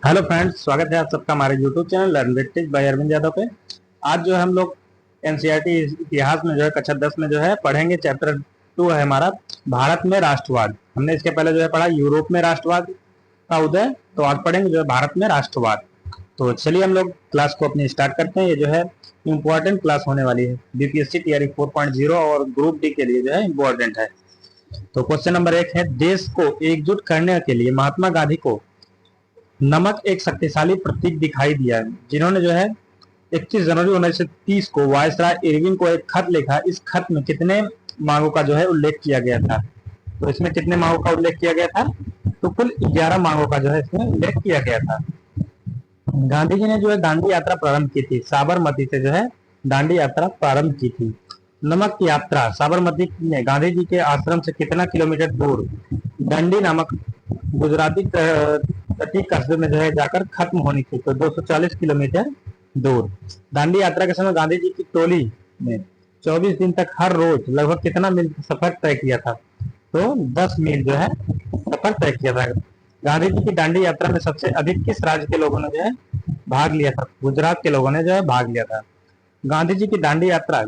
Hello friends, स्वागत है आप सबका हमारे YouTube channel learn with teach by Arvind Yadav पे। आज जो है हम लोग एनसीईआरटी इतिहास में जो है कक्षा 10 में जो है पढ़ेंगे। चैप्टर 2 है हमारा भारत में राष्ट्रवाद। हमने इसके पहले जो है पढ़ा यूरोप में राष्ट्रवाद का उदय, तो आज पढ़ेंगे जो है भारत में राष्ट्रवाद। तो चलिए हम लोग क्लास को अपनी स्टार्ट करते हैं। ये जो है इम्पोर्टेंट क्लास होने वाली है, बीपीएससी टीआरई 4.0 और ग्रुप डी के लिए जो है इम्पोर्टेंट है। तो क्वेश्चन नंबर 1 है, देश को एकजुट करने के लिए महात्मा गांधी को नमक एक शक्तिशाली प्रतीक दिखाई दिया है। जिन्होंने जो है 21 जनवरी 1930 को वायसराय इरविन को एक खत लिखा। इस खत में कितने मांगों का जो है उल्लेख किया गया था? तो इसमें कितने मांगों का उल्लेख किया गया था? तो कुल 11 मांगों का जो है इसमें उल्लेख किया गया था। गांधी जी ने जो है दांडी यात्रा प्रारंभ की थी। साबरमती से जो है दांडी यात्रा प्रारंभ की थी। नमक की यात्रा साबरमती में गांधी जी के आश्रम से कितना किलोमीटर दूर दंडी नामक गुजराती तटीय कस्बे में जो है जाकर खत्म होनी थी? तो 240 किलोमीटर दूर। दांडी यात्रा के समय गांधी जी की टोली ने 24 दिन तक हर रोज लगभग कितना मील सफर तय किया था? तो 10 मील जो है सफर तय किया था। गांधी जी की दांडी यात्रा में सबसे अधिक किस राज्य के लोगों ने जो है भाग लिया था? गुजरात के लोगों ने जो है भाग लिया था। गांधी जी की दांडी यात्रा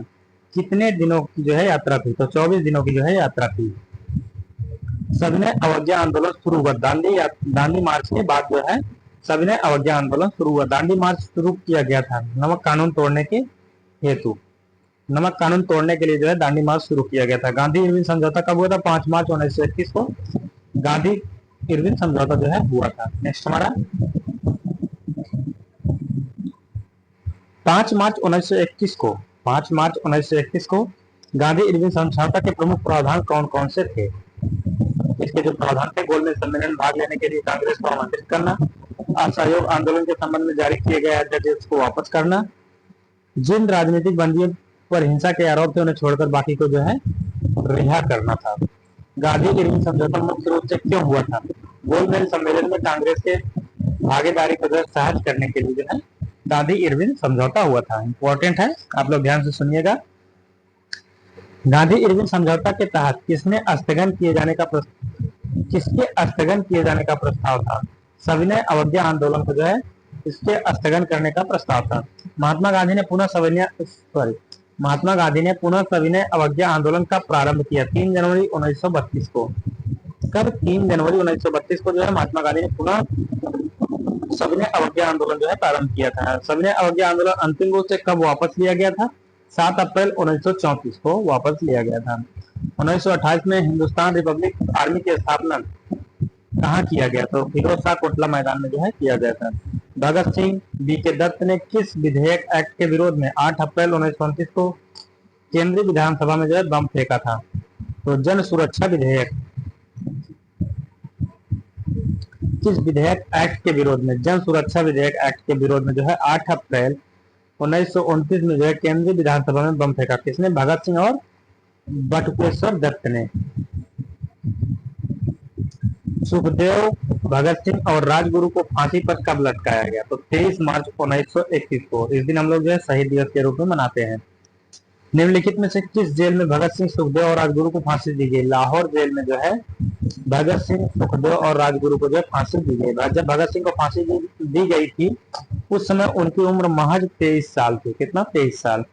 कितने दिनों की जो है यात्रा थी? तो 24 दिनों की जो है यात्रा थी। सविनय अवज्ञा आंदोलन शुरू हुआ दांडी मार्च के बाद जो है सविनय अवज्ञा आंदोलन शुरू हुआ। दांडी मार्च शुरू किया गया था नमक कानून तोड़ने के हेतु। नमक कानून तोड़ने के लिए जो है दांडी मार्च शुरू किया गया था। गांधी इरविन समझौता कब हुआ था? 5 मार्च 1921 को गांधी इरविन समझौता जो है हुआ था। नेक्स्ट हमारा 5 मार्च 1921 को 5 मार्च 1921 को गांधी इरविन समझौता के प्रमुख प्रावधान कौन कौन से थे? इसके जो प्रावधान थे, गोलमेज सम्मेलन में भाग लेने के लिए कांग्रेस को आमंत्रित करना, असहयोग आंदोलन के संबंध में जारी किए गए अध्यादेश को वापस करना, जिन राजनीतिक बंदियों पर हिंसा के आरोप थे उन्हें छोड़कर बाकी को जो है रिहा करना था। गांधी इरविन समझौता मुख्य रूप से क्यों हुआ था? गोलमेज सम्मेलन में कांग्रेस के भागीदारी को जो सहज करने के लिए जो है गांधी इरविन समझौता हुआ था। इंपॉर्टेंट है, आप लोग ध्यान से सुनिएगा। गांधी इरविन समझौता के तहत किसके स्थगन किए जाने का प्रस्ताव था? सविनय अवज्ञा आंदोलन को जो है इसके स्थगन करने का प्रस्ताव था। महात्मा गांधी ने पुनः सविनय अवज्ञा आंदोलन का प्रारंभ किया 3 जनवरी 1932 को। कब? 3 जनवरी 1932 को जो है महात्मा गांधी ने पुनः सविनय अवज्ञा आंदोलन जो है प्रारंभ किया था। सविनय अवज्ञा आंदोलन अंतिम रूप से कब वापस लिया गया था? 7 अप्रैल 1934 को वापस लिया गया था। 1928 में हिंदुस्तान रिपब्लिक आर्मी की स्थापना कहाँ किया गया? तो फिरोज शाह कोटला मैदान में जो है किया गया था। भगत सिंह बी के दत्त ने किस विधेयक एक्ट के विरोध में 8 अप्रैल 1929 को केंद्रीय विधानसभा में जो है बम फेंका था? तो जन सुरक्षा विधेयक। किस विधेयक एक्ट के विरोध में? जन सुरक्षा विधेयक एक्ट के विरोध में जो है 8 अप्रैल 1929 में जो है केंद्रीय विधानसभा में बम फेंका। किसने? भगत सिंह और बटुकेश्वर दत्त ने। सुखदेव, भगत सिंह और राजगुरु को फांसी पर कब लटकाया गया? तो 23 मार्च 1921 को। इस दिन हम लोग जो है शहीद दिवस के रूप में मनाते हैं। निम्नलिखित में से किस जेल में भगत सिंह, सुखदेव और राजगुरु को फांसी दी गई? लाहौर जेल में जो है भगत सिंह, सुखदेव और राजगुरु को जो है फांसी दी गई। जब भगत सिंह को फांसी दी गई थी उस समय उनकी उम्र महज 23 साल थी। कितना? 23 साल।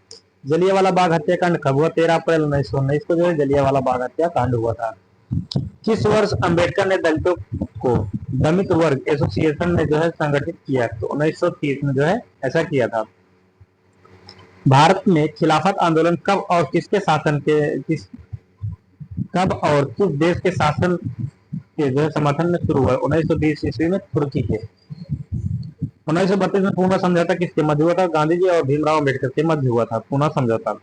जलियांवाला बाग हत्याकांड कब हुआ? 13 अप्रैल 1919 को जो है जलियांवाला बाग हत्याकांड हुआ था। किस वर्ष अंबेडकर ने दलितों को दलित वर्ग एसोसिएशन में जो है संगठित किया? तो 1930 में जो है ऐसा किया था। भारत में खिलाफत आंदोलन कब और किस देश के शासन के जो है समर्थन में शुरू हुआ? 1920 ईस्वी में तुर्की के। 1932 में पूना समझौता किसके मध्य हुआ था? गांधी जी और भीमराव अम्बेडकर के मध्य हुआ था पूना समझौता।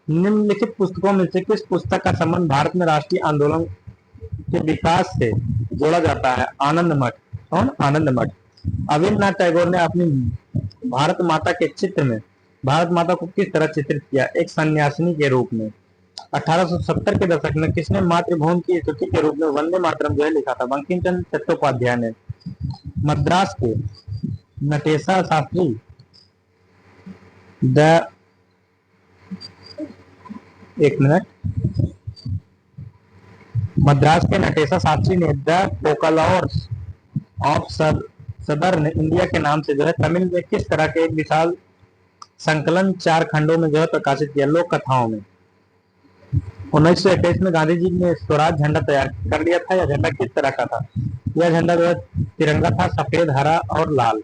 निम्नलिखित पुस्तकों में से किस पुस्तक का संबंध भारत में राष्ट्रीय आंदोलन के विकास से जोड़ा जाता है? आनंद मठ। कौन? आनंद मठ। अविन्द्रनाथ टैगोर ने अपनी भारत माता के चित्र में भारत माता को किस तरह चित्रित किया? एक सन्यासिनी के रूप में। 1870 के दशक में किसने मातृभूमि की स्तुति के रूप में वंदे मातरम जो है लिखा था? बंकिम चंद्र चट्टोपाध्याय ने। मद्रास के नटेशा शास्त्री मद्रास के नटेशा शास्त्री ने the folklores of southern India के नाम से जो है तमिल में किस तरह के एक विशाल संकलन 4 खंडों में जो है प्रकाशित किया, लोक कथाओं में। 1921 में गांधी जी ने स्वराज झंडा तैयार कर लिया था। यह झंडा किस तरह का था? यह झंडा जो है तिरंगा था, सफेद, हरा और लाल,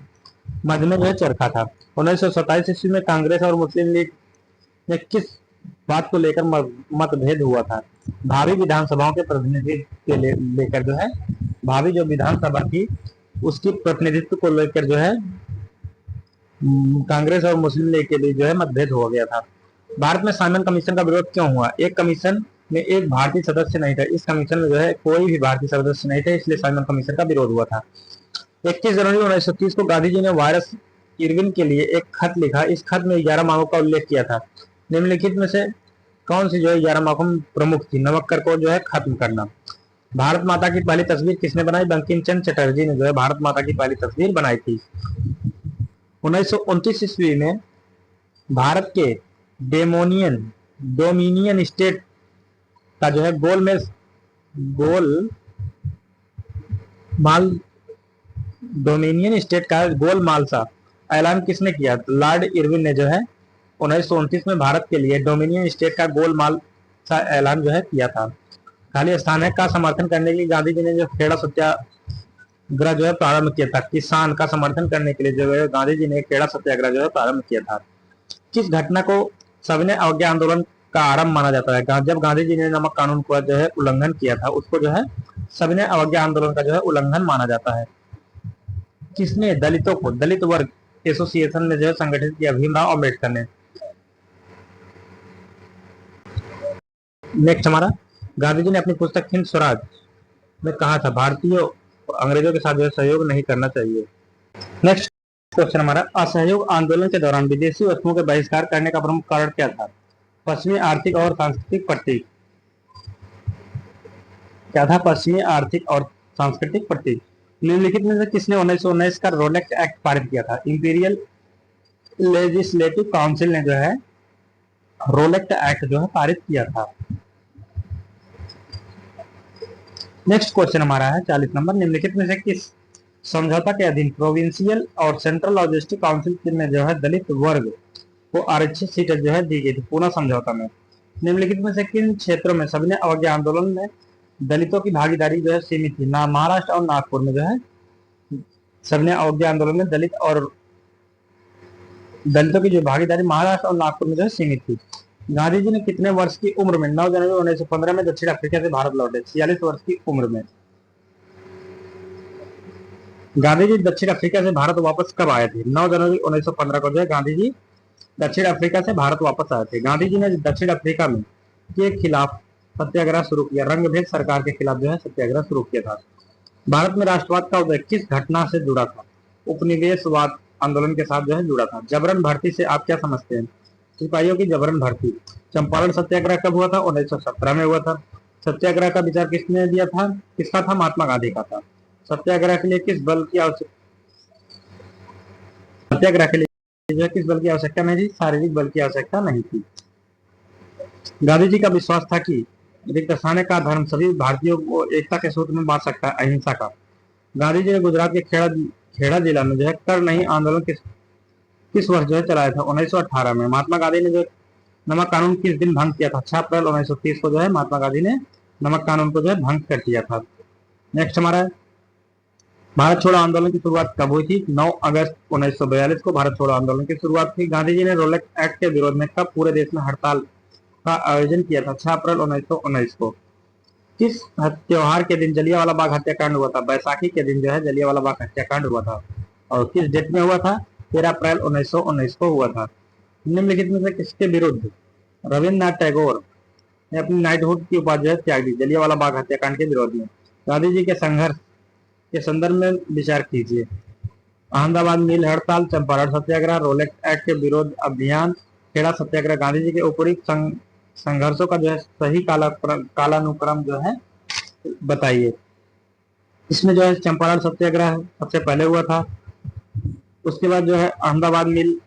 मध्य में जो है चरखा था। 1927 ईस्वी में कांग्रेस और मुस्लिम लीग में किस बात को लेकर मतभेद हुआ था? भावी विधानसभाओं के प्रतिनिधित्व के लेकर जो है, भावी जो विधानसभा थी उसकी प्रतिनिधित्व को लेकर जो है कांग्रेस और मुस्लिम लीग के बीच जो है मतभेद हो गया था। भारत में साइमन कमीशन का विरोध क्यों हुआ? एक कमीशन में एक भारतीय सदस्य नहीं था। इस कमीशन में जो है कोई भी भारतीय सदस्य नहीं था, इसलिए साइमन कमीशन का विरोध हुआ था। 21 जनवरी 1930 को गांधी जी ने वायरस इरविन के लिए एक खत लिखा। इस खत में 11 मांगों का उल्लेख किया था। निम्नलिखित में से कौन सी जो है 11 मांगों प्रमुख थी? नमक कर को जो है खत्म करना। भारत माता की पहली तस्वीर किसने बनाई? बंकिम चंद्र चटर्जी ने जो है भारत माता की पहली तस्वीर बनाई थी। 1929 ईस्वी में भारत के डोमिनियन स्टेट का जो है डोमिनियन स्टेट का गोलमाल सा ऐलान किसने किया? लॉर्ड इरविन ने जो है 1929 में भारत के लिए डोमिनियन स्टेट का गोलमाल सा ऐलान जो है किया था। खालिस्तान का समर्थन करने के लिए गांधी जी ने जो खेड़ा सत्याग्रह जो है प्रारंभ किया था। किसान का समर्थन करने के लिए जो है गांधी जी ने खेड़ा सत्याग्रह जो है प्रारंभ किया था। किस घटना को सविनय अवज्ञा आंदोलन का आरंभ माना जाता है? जब गांधी जी ने नमक कानून का जो है उल्लंघन किया था, उसको जो है सविनय अवज्ञा आंदोलन का जो है उल्लंघन माना जाता है। किसने दलितों को दलित वर्ग एसोसिएशन में जो है संगठित किया? भीमराव अम्बेडकर ने। नेक्स्ट हमारा, गांधी जी ने अपनी पुस्तक हिंद स्वराज में कहा था भारतीयों अंग्रेजों के साथ जो है सहयोग नहीं करना चाहिए। नेक्स्ट क्वेश्चन हमारा, असहयोग आंदोलन के दौरान विदेशी वस्तुओं के बहिष्कार करने का प्रमुख कारण क्या था? पश्चिमी आर्थिक और सांस्कृतिक प्रतीक। क्या था? पश्चिमी आर्थिक और सांस्कृतिक प्रतीक। निम्नलिखित में से किसने 1919 का रोलेक्ट एक्ट पारित किया था? इंपीरियल लेजिस्लेटिव काउंसिल ने जो है रोलेक्ट एक्ट जो है पारित किया था। नेक्स्ट क्वेश्चन हमारा है 40 नंबर, निम्नलिखित में से किस समझौता के अधीन प्रोविंशियल और सेंट्रल लॉजिस्टिक काउंसिल में जो है दलित वर्ग को आरक्षित सीट जो है दी गई थी पूना समझौता में? निम्नलिखित में से किन क्षेत्रों में सविनय अवज्ञा आंदोलन में दलितों की भागीदारी जो है सीमित थी? महाराष्ट्र और नागपुर में जो है सविनय अवज्ञा आंदोलन में दलितों की जो भागीदारी महाराष्ट्र और नागपुर में जो है सीमित थी। गांधी जी ने कितने वर्ष की उम्र में 9 जनवरी 1915 में दक्षिण अफ्रीका से भारत लौटे? 46 वर्ष की उम्र में। गांधी जी दक्षिण अफ्रीका से भारत वापस कब आए थे? 9 जनवरी 1915 को जो है गांधी जी दक्षिण अफ्रीका से भारत वापस आए थे। गांधी जी ने दक्षिण अफ्रीका में के खिलाफ सत्याग्रह शुरू किया। रंगभेद सरकार के खिलाफ जो है सत्याग्रह शुरू किया था। भारत में राष्ट्रवाद का उदय किस घटना से जुड़ा था? उपनिवेशवाद आंदोलन के साथ जो है जुड़ा था। जबरन भर्ती से आप क्या समझते हैं? सिपाहियों की जबरन भर्ती। चंपारण सत्याग्रह कब हुआ था? 1917 में हुआ था। सत्याग्रह का विचार किसने दिया था? किसका था? महात्मा गांधी का था। सत्याग्रह के लिए किस बल की आवश्यकता नहीं थी? शारीरिक बल की आवश्यकता नहीं थी। गांधी जी का विश्वास था कि रिक्त स्थान का धर्म सभी भारतीयों को एकता के सूत्र में बांध सकता है, अहिंसा का। गांधी जी ने गुजरात के खेड़ा जिला में जो है कर नहीं आंदोलन किस वर्ष जो है चलाया था? 1918 में। महात्मा गांधी ने जो नमक कानून किस दिन भंग किया था? 6 अप्रैल 1930 को जो है महात्मा गांधी ने नमक कानून को जो है भंग कर दिया था। नेक्स्ट हमारा है, भारत छोड़ो आंदोलन की शुरुआत कब हुई थी? 9 अगस्त 1942 को भारत छोड़ो आंदोलन की शुरुआत थी। गांधी जी ने रोलेक्ट एक्ट के विरोध में कब पूरे देश में हड़ताल का आयोजन किया था? 6 अप्रैल 1919 को। किस त्योहार के दिन जलियांवाला बाग हत्याकांड हुआ था? बैसाखी के दिन जो है जलियांवाला बाग हत्याकांड हुआ था। और किस डेट में हुआ था? 13 अप्रैल 1919 को हुआ था। निम्नलिखित में से किसके विरुद्ध रविन्द्रनाथ टैगोर ने अपनी नाइटहुड की उपाधि जो है त्याग दी? जलियांवाला बाग हत्याकांड के विरोध में। गांधी जी के संघर्ष के संदर्भ में विचार कीजिए। अहमदाबाद मिल हड़ताल, चंपारण सत्याग्रह, रोलेक्ट एक्ट के विरोध अभियान, खेड़ा सत्याग्रह। गांधी जी के उपयुक्त संघर्षों का जो है सही कालानुक्रम जो है बताइए। इसमें जो है चंपारण सत्याग्रह सबसे पहले हुआ था, उसके बाद जो है अहमदाबाद मिल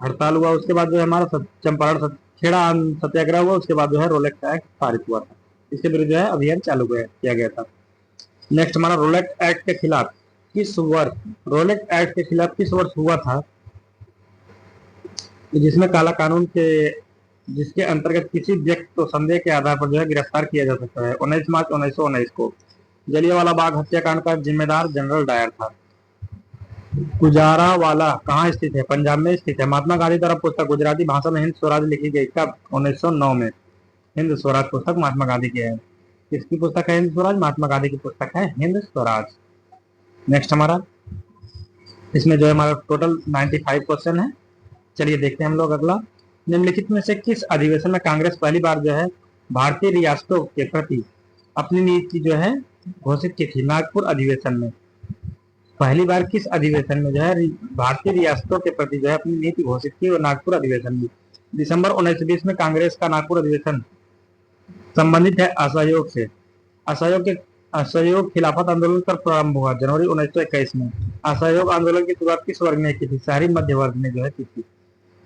हड़ताल हुआ, उसके बाद जो है हमारा चंपारण खेड़ा सत्याग्रह हुआ, उसके बाद जो है रोलेक्ट एक्ट पारित हुआ था। इसके विरुद्ध जो है अभियान चालू किया गया था। नेक्स्ट हमारा रोलेक्ट एक्ट के खिलाफ किस वर्ष रोलेट एक्ट के खिलाफ किस वर्ष हुआ था, जिसमें काला कानून के जिसके अंतर्गत किसी व्यक्ति को संदेह के आधार पर जो है गिरफ्तार किया जा सकता है? 19 मार्च 1919 को। जलियांवाला बाग हत्याकांड का जिम्मेदार जनरल डायर था। गुजरावाला कहाँ स्थित है? पंजाब में स्थित है। महात्मा गांधी द्वारा पुस्तक गुजराती भाषा में हिंद स्वराज लिखी गई कब? 1909 में। हिंद स्वराज पुस्तक महात्मा गांधी की है। किसकी पुस्तक है हिंद स्वराज? महात्मा गांधी की पुस्तक है हिंद स्वराज। नेक्स्ट हमारा इसमें जो है हमारा टोटल 95 क्वेश्चन है। चलिए देखते हैं हम लोग अगला। निम्नलिखित में से किस अधिवेशन में कांग्रेस पहली बार जो है भारतीय रियासतों के प्रति अपनी नीति जो है घोषित की थी? नागपुर अधिवेशन में। पहली बार किस अधिवेशन में जो है भारतीय रियासतों के प्रति जो है अपनी नीति घोषित की? वो नागपुर अधिवेशन में। दिसंबर 1920 में कांग्रेस का नागपुर अधिवेशन संबंधित है असहयोग से। असहयोग खिलाफत आंदोलन पर प्रारंभ हुआ जनवरी 1921 में। असहयोग आंदोलन की शुरुआत किस वर्ग ने की थी? शहरी मध्य वर्ग ने जो है की थी।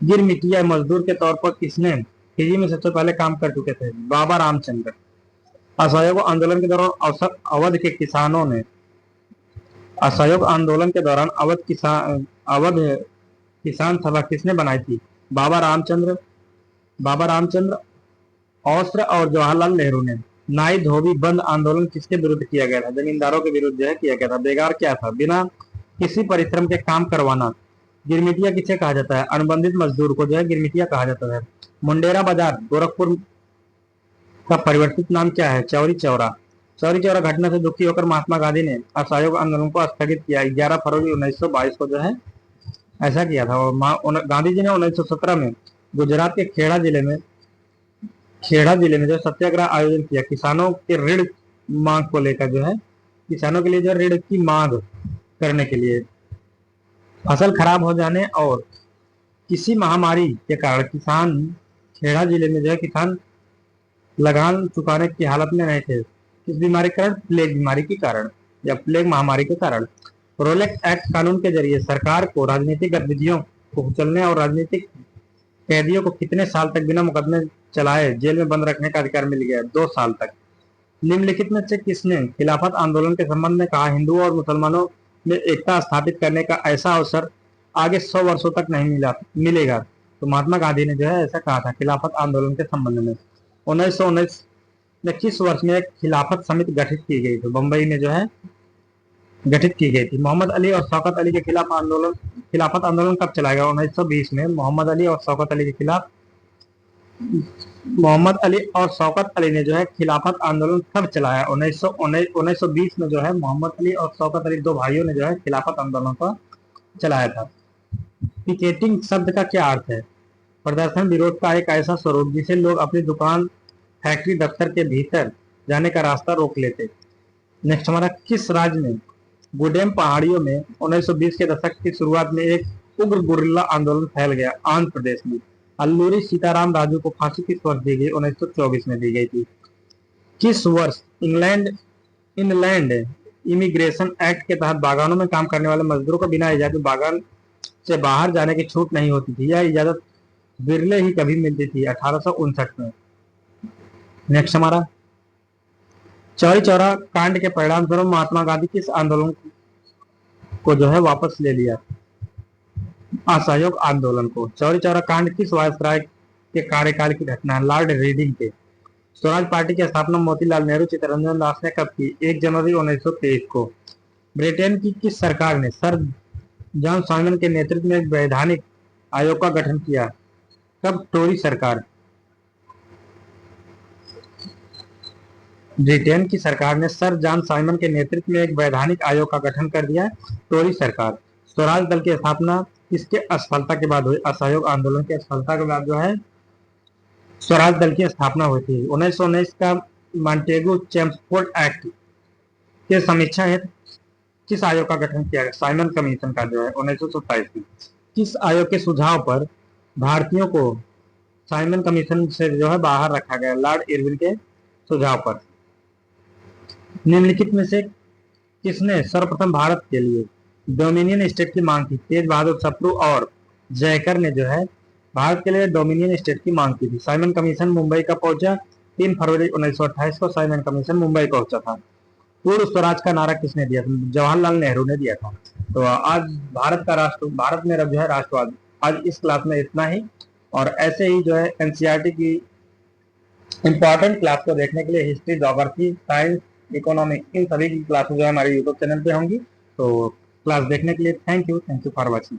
गिरमिटिया मजदूर के तौर पर किसने फिजी में सबसे पहले काम कर चुके थे? बाबा रामचंद्र। असहयोग आंदोलन के दौरान अवध के किसानों ने असहयोग आंदोलन के दौरान अवध किसान सभा किसने बनाई थी? बाबा रामचंद्र औस्त्र और जवाहरलाल नेहरू ने। नाई धोबी बंद आंदोलन किसके विरुद्ध किया गया था? जमींदारों के विरुद्ध जो है किया गया था। बेगार क्या था? बिना किसी परिश्रम के काम करवाना। गिरमिटिया किसे कहा जाता है? अनुबंधित मजदूर को जो है गिरमिटिया कहा जाता है। मुंडेरा बाजार गोरखपुर का परिवर्तित नाम क्या है? चौरी चौरा। चौरी चौरा घटना से दुखी होकर महात्मा गांधी ने असहयोग आंदोलन को स्थगित किया। 11 फरवरी 1922 को जो है ऐसा किया था। और गांधी जी ने 1917 में गुजरात के खेड़ा जिले में जो सत्याग्रह आयोजन किया। किसानों के ऋण मांग को लेकर जो है किसानों के लिए जो ऋण की मांग करने के लिए फसल खराब हो जाने और किसी महामारी के कारण खेड़ा जिले में जो है किसान लगान चुकाने की हालत में नहीं थे। किस बीमारी के कारण? प्लेग बीमारी के कारण या प्लेग महामारी के कारण। रोलेट एक्ट कानून के जरिए सरकार को राजनीतिक गतिविधियों को कुचलने और राजनीतिक कैदियों को कितने साल तक बिना मुकदमे चलाए जेल में बंद रखने का अधिकार मिल गया? 2 साल तक। निम्नलिखित में से किसने खिलाफत आंदोलन के संबंध में कहा? हिंदुओं और मुसलमानों में एकता स्थापित करने का ऐसा अवसर आगे 100 वर्षों तक नहीं मिलेगा। तो महात्मा गांधी ने जो है ऐसा कहा था खिलाफत आंदोलन के संबंध में। 1919 में किस वर्ष में एक खिलाफत समिति गठित की गई? तो बंबई में जो है गठित की गई थी। मोहम्मद अली और शौकत अली के खिलाफत आंदोलन कब चलाया गया? 1920 में। मोहम्मद अली और शौकत अली ने जो है खिलाफत आंदोलन कब चलाया? 1920 में जो है मोहम्मद अली और शौकत अली 2 भाइयों ने जो है खिलाफत आंदोलन को चलाया था। पिकेटिंग शब्द का क्या अर्थ है? प्रदर्शन विरोध का एक ऐसा स्वरूप जिसे लोग अपनी दुकान, फैक्ट्री, दफ्तर के भीतर जाने का रास्ता रोक लेते। नेक्स्ट हमारा किस राज्य में गुडेम पहाड़ियों में 1920 के दशक की शुरुआत में एक उग्र गुरिल्ला आंदोलन फैल गया? आंध्र प्रदेश में। अल्लूरी सीताराम राजू को फांसी किस वर्ष दी गई? 1924 में दी गई थी। किस वर्ष इनलैंड इमिग्रेशन एक्ट के तहत बागानों में काम करने वाले मजदूरों को बिना इजाजत बागान से बाहर जाने की छूट नहीं होती थी? यह इजाजत बिरले ही कभी मिलती थी? 1859 में। नेक्स्ट हमारा चौरी चौरा कांड के परिणाम स्वरूप महात्मा गांधी किस आंदोलन को जो है वापस ले लिया? असहयोग आंदोलन को। चौरी चौरा कांड किस वायसराय के कार्यकाल की घटना है? लॉर्ड रीडिंग के। स्वराज पार्टी की स्थापना मोतीलाल नेहरू चित्तरंजन दास ने कब की? 1 जनवरी 1923 को। ब्रिटेन की किस सरकार ने सर जॉन साइमन के नेतृत्व में एक वैधानिक आयोग का गठन किया? कब? टोरी सरकार। ब्रिटेन की सरकार ने सर जॉन साइमन के नेतृत्व में एक वैधानिक आयोग का गठन कर दिया, टोरी सरकार। स्वराज दल की स्थापना किसके असफलता के बाद हुई? असहयोग आंदोलन की असफलता के बाद जो है स्वराज दल की स्थापना हुई थी। 1919 का मॉन्टेगू चेम्सफोर्ड एक्ट के समीक्षा हेतु किस आयोग का गठन किया गया? साइमन कमीशन का जो है 1927 में। किस आयोग के सुझाव पर भारतीयों को साइमन कमीशन से जो है बाहर रखा गया? लॉर्ड इरविन के सुझाव पर। निम्नलिखित में से किसने सर्वप्रथम भारत के लिए डोमिनियन स्टेट की मांग की? तेज बहादुर सप्रू और जयकर ने जो है भारत के लिए डोमिनियन स्टेट की मांग की थी। साइमन कमीशन मुंबई का पहुंचा 3 फरवरी 1928 को साइमन कमीशन मुंबई पहुंचा था। पूर्ण स्वराज का नारा किसने दिया था? जवाहरलाल नेहरू ने दिया था। तो आज भारत में जो है राष्ट्रवाद। आज इस क्लास में इतना ही, और ऐसे ही जो है एनसीईआरटी की इंपॉर्टेंट क्लास को देखने के लिए हिस्ट्री, ज्योग्राफी, साइंस, इकोनॉमी, इन सभी की क्लासेस जो है हमारे यूट्यूब चैनल पे होंगी। तो क्लास देखने के लिए थैंक यू फॉर वॉचिंग।